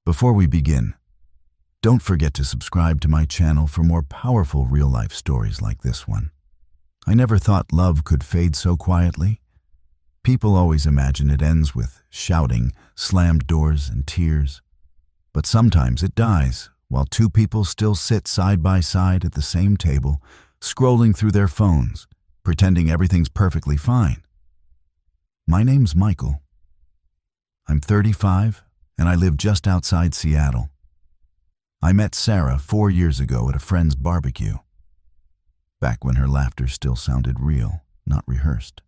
Before we begin, don't forget to subscribe to my channel for more powerful real-life stories like this one. I never thought love could fade so quietly. People always imagine it ends with shouting, slammed doors, and tears. But sometimes it dies while two people still sit side by side at the same table, scrolling through their phones, pretending everything's perfectly fine. My name's Michael. I'm 35, and I live just outside Seattle. I met Sarah 4 years ago at a friend's barbecue, back when her laughter still sounded real, not rehearsed.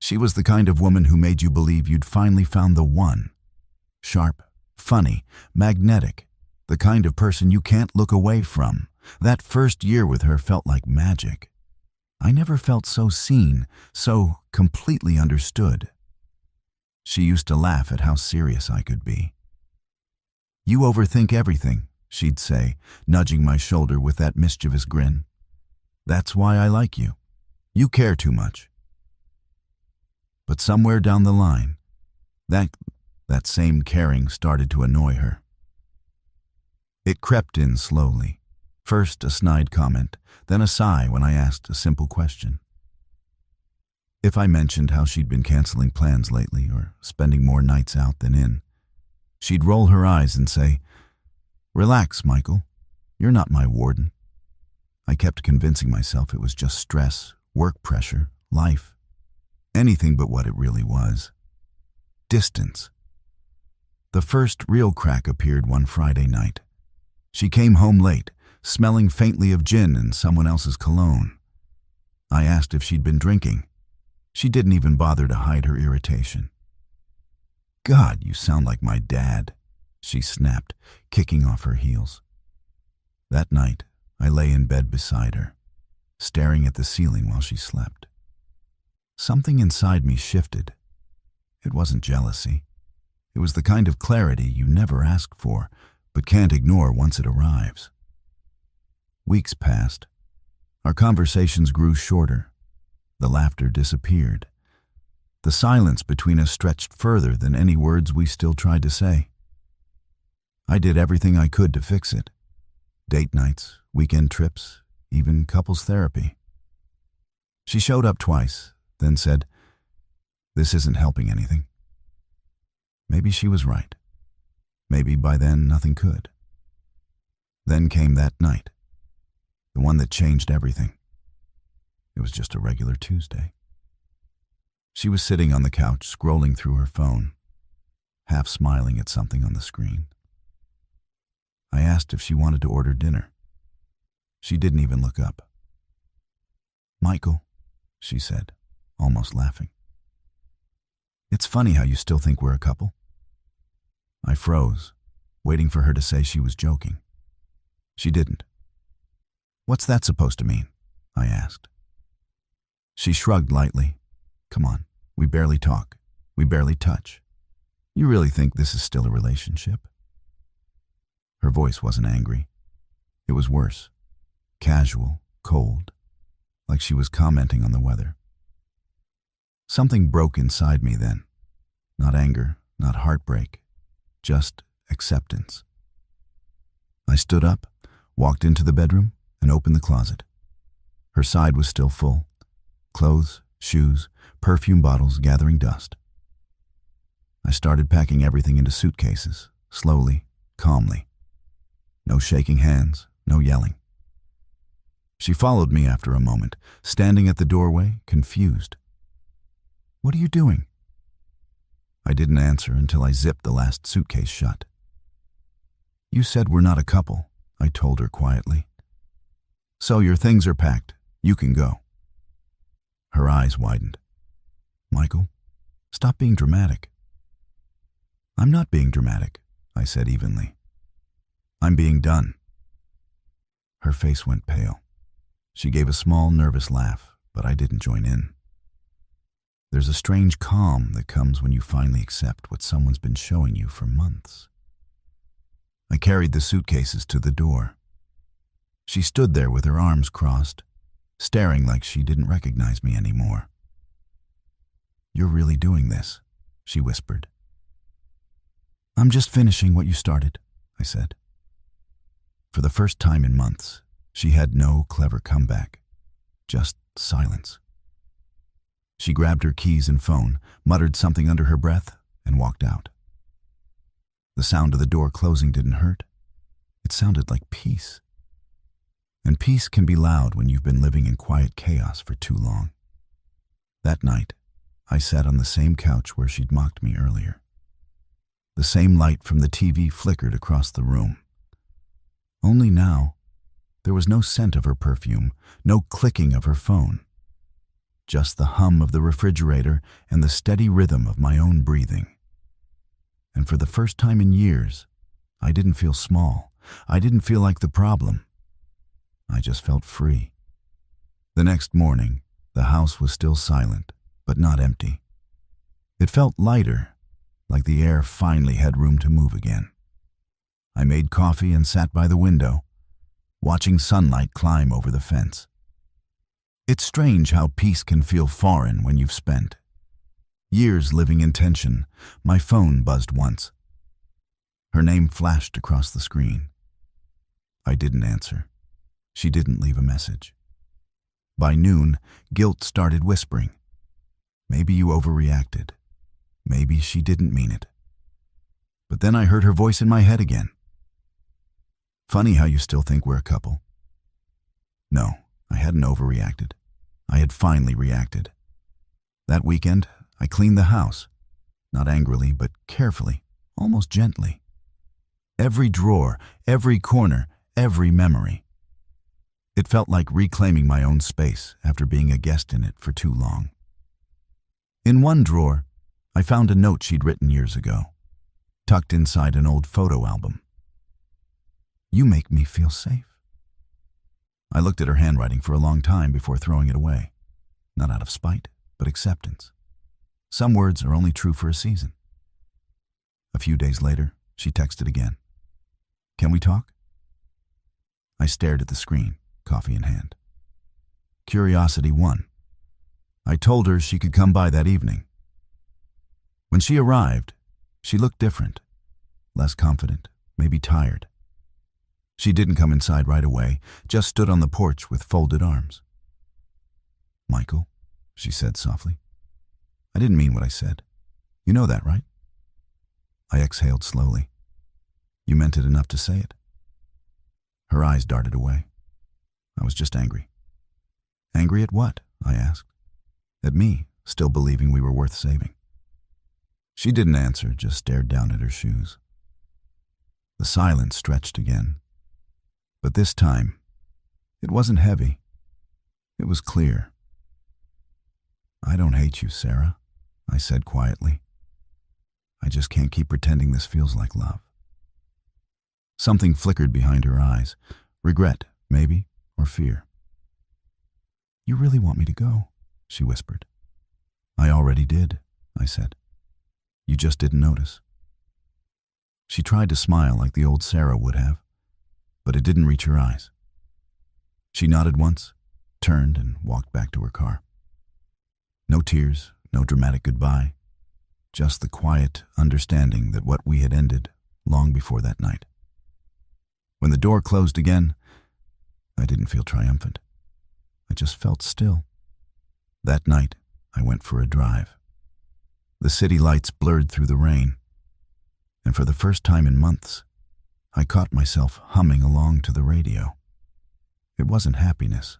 She was the kind of woman who made you believe you'd finally found the one. Sharp, funny, magnetic, the kind of person you can't look away from. That first year with her felt like magic. I never felt so seen, so completely understood. She used to laugh at how serious I could be. "You overthink everything," she'd say, nudging my shoulder with that mischievous grin. "That's why I like you. You care too much." But somewhere down the line, that same caring started to annoy her. It crept in slowly. First a snide comment, then a sigh when I asked a simple question. If I mentioned how she'd been canceling plans lately or spending more nights out than in, she'd roll her eyes and say, "Relax, Michael. You're not my warden." I kept convincing myself it was just stress, work pressure, life. Anything but what it really was. Distance. The first real crack appeared one Friday night. She came home late, smelling faintly of gin and someone else's cologne. I asked if she'd been drinking. She didn't even bother to hide her irritation. "God, you sound like my dad," she snapped, kicking off her heels. That night, I lay in bed beside her, staring at the ceiling while she slept. Something inside me shifted. It wasn't jealousy. It was the kind of clarity you never ask for, but can't ignore once it arrives. Weeks passed. Our conversations grew shorter. The laughter disappeared. The silence between us stretched further than any words we still tried to say. I did everything I could to fix it. Date nights, weekend trips, even couples therapy. She showed up twice, then said, "This isn't helping anything." Maybe she was right. Maybe by then nothing could. Then came that night, the one that changed everything. It was just a regular Tuesday. She was sitting on the couch, scrolling through her phone, half smiling at something on the screen. I asked if she wanted to order dinner. She didn't even look up. "Michael," she said, almost laughing. "It's funny how you still think we're a couple." I froze, waiting for her to say she was joking. She didn't. "What's that supposed to mean?" I asked. She shrugged lightly. "Come on, we barely talk. We barely touch. You really think this is still a relationship?" Her voice wasn't angry. It was worse. Casual, cold, like she was commenting on the weather. Something broke inside me then. Not anger, not heartbreak, just acceptance. I stood up, walked into the bedroom, and opened the closet. Her side was still full. Clothes, shoes, perfume bottles gathering dust. I started packing everything into suitcases, slowly, calmly. No shaking hands, no yelling. She followed me after a moment, standing at the doorway, confused. "What are you doing?" I didn't answer until I zipped the last suitcase shut. "You said we're not a couple," I told her quietly. "So your things are packed. You can go." Her eyes widened. "Michael, stop being dramatic." "I'm not being dramatic," I said evenly. "I'm being done." Her face went pale. She gave a small, nervous laugh, but I didn't join in. There's a strange calm that comes when you finally accept what someone's been showing you for months. I carried the suitcases to the door. She stood there with her arms crossed, staring like she didn't recognize me anymore. "You're really doing this," she whispered. I'm just finishing what you started, I said. For the first time in months, she had no clever comeback, just silence. She grabbed her keys and phone, muttered something under her breath, and walked out. The sound of the door closing didn't hurt. It sounded like peace. And peace can be loud when you've been living in quiet chaos for too long. That night, I sat on the same couch where she'd mocked me earlier. The same light from the TV flickered across the room. Only now, there was no scent of her perfume, no clicking of her phone. Just the hum of the refrigerator and the steady rhythm of my own breathing. And for the first time in years, I didn't feel small. I didn't feel like the problem. I just felt free. The next morning, the house was still silent, but not empty. It felt lighter, like the air finally had room to move again. I made coffee and sat by the window, watching sunlight climb over the fence. It's strange how peace can feel foreign when you've spent years living in tension. My phone buzzed once. Her name flashed across the screen. I didn't answer. She didn't leave a message. By noon, guilt started whispering. Maybe you overreacted. Maybe she didn't mean it. But then I heard her voice in my head again. Funny how you still think we're a couple. No, I hadn't overreacted. I had finally reacted. That weekend, I cleaned the house. Not angrily, but carefully, almost gently. Every drawer, every corner, every memory. It felt like reclaiming my own space after being a guest in it for too long. In one drawer, I found a note she'd written years ago, tucked inside an old photo album. You make me feel safe. I looked at her handwriting for a long time before throwing it away. Not out of spite, but acceptance. Some words are only true for a season. A few days later, she texted again. Can we talk? I stared at the screen, coffee in hand. Curiosity won. I told her she could come by that evening. When she arrived, she looked different, less confident, maybe tired. She didn't come inside right away, just stood on the porch with folded arms. Michael, she said softly. I didn't mean what I said. You know that, right? I exhaled slowly. You meant it enough to say it. Her eyes darted away. I was just angry. Angry at what? I asked. At me, still believing we were worth saving. She didn't answer, just stared down at her shoes. The silence stretched again. But this time, it wasn't heavy. It was clear. I don't hate you, Sarah, I said quietly. I just can't keep pretending this feels like love. Something flickered behind her eyes. Regret, maybe, or fear. You really want me to go, she whispered. I already did, I said. You just didn't notice. She tried to smile like the old Sarah would have, but it didn't reach her eyes. She nodded once, turned, and walked back to her car. No tears, no dramatic goodbye, just the quiet understanding that what we had ended long before that night. When the door closed again, I didn't feel triumphant. I just felt still. That night, I went for a drive. The city lights blurred through the rain, and for the first time in months, I caught myself humming along to the radio. It wasn't happiness,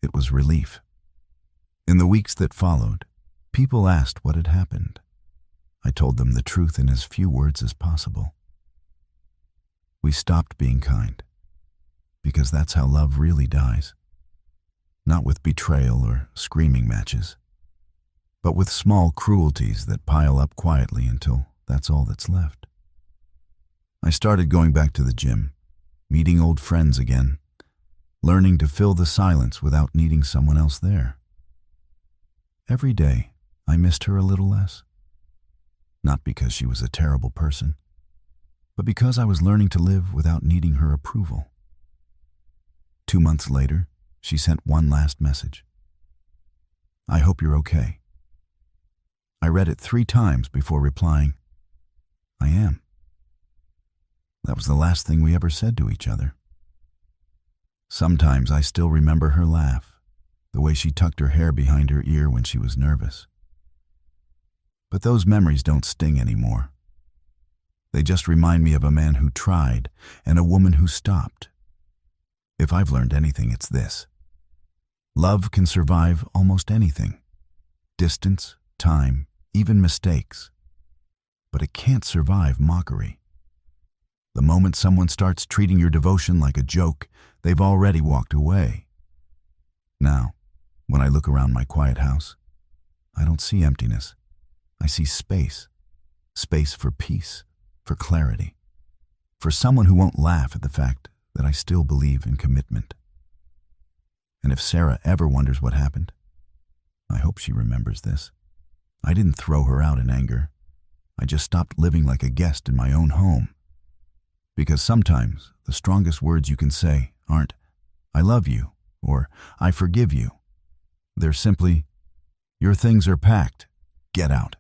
it was relief. In the weeks that followed, people asked what had happened. I told them the truth in as few words as possible. We stopped being kind, because that's how love really dies. Not with betrayal or screaming matches, but with small cruelties that pile up quietly until that's all that's left. I started going back to the gym, meeting old friends again, learning to fill the silence without needing someone else there. Every day, I missed her a little less. Not because she was a terrible person, but because I was learning to live without needing her approval. 2 months later, she sent one last message. I hope you're okay. I read it 3 times before replying, I am. That was the last thing we ever said to each other. Sometimes I still remember her laugh, the way she tucked her hair behind her ear when she was nervous. But those memories don't sting anymore. They just remind me of a man who tried and a woman who stopped. If I've learned anything, it's this. Love can survive almost anything. Distance, time, even mistakes. But it can't survive mockery. The moment someone starts treating your devotion like a joke, they've already walked away. Now, when I look around my quiet house, I don't see emptiness. I see space. Space for peace, for clarity, for someone who won't laugh at the fact that I still believe in commitment. And if Sarah ever wonders what happened, I hope she remembers this. I didn't throw her out in anger. I just stopped living like a guest in my own home. Because sometimes the strongest words you can say aren't, "I love you," or "I forgive you." They're simply, "Your things are packed. Get out."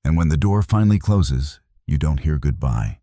And when the door finally closes, you don't hear goodbye.